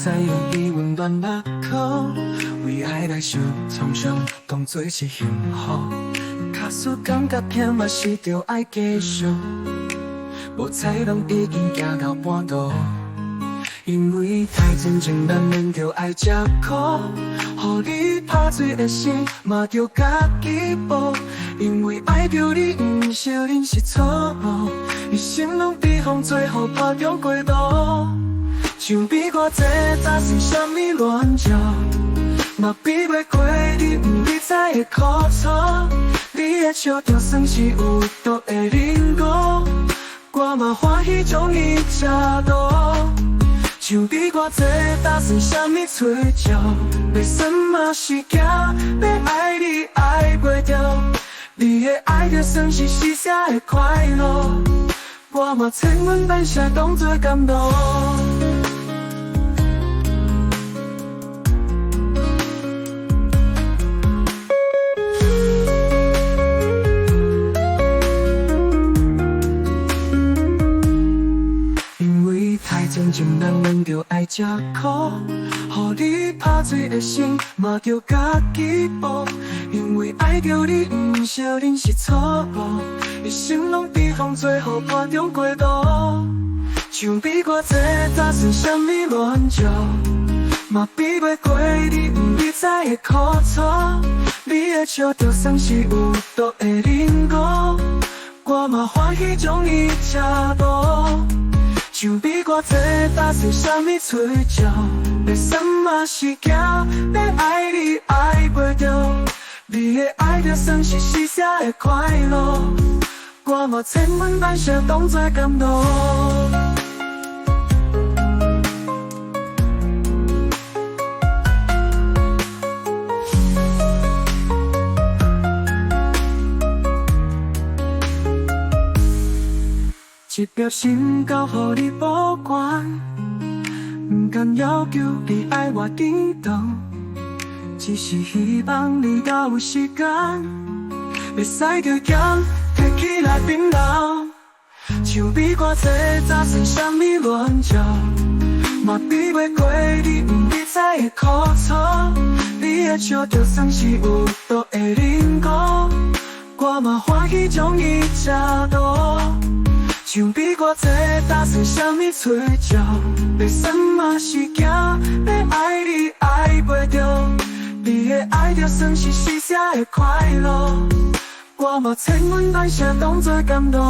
使用伊温暖目眶，为爱来受创伤，当作是幸福。假使感觉欠嘛是着爱继续，无彩人已经行到半途。因为太真情难免着爱吃苦，予你拍水的心嘛着家己补。因为爱着你，不惜忍是错误，一生拢比风最好打中过度。像比我这早是啥物乱照，嘛比袂过你不理睬的苦楚。你的笑就算是有毒的人果，我嘛欢喜将伊吃倒。像比我这打算啥物吹照，要算嘛是惊，要爱你爱袂着。你的爱就算是死下的快乐，我嘛千万万下当作感动。真情难免着爱吃苦，予你拍水的心嘛着家己补。因为爱着你，不惜忍是错误，一生拢比风最好打中过度。像比我这早算啥物乱照，嘛比袂过你不理睬的苦楚。你的笑就算是有毒的人果，我嘛欢喜将伊吃倒。像比我这打算啥物吹照，要算嘛是惊，要爱你爱袂着。你的爱就算是死下的快乐，我嘛千万万下当作感动。一颗心交予你保管，不敢要求你爱我叮当，只是希望你敢有时间，袂使着咸，摕起来冰冷。像比我这早算啥物乱照，嘛比袂过你不理睬的苦楚。你的笑就算是有毒的人果，我嘛欢喜将伊吃倒。像比我这打算啥物吹照，要算嘛是惊，要爱你爱袂着。你的爱就算是死下的快乐，我嘛千万万下当作感动。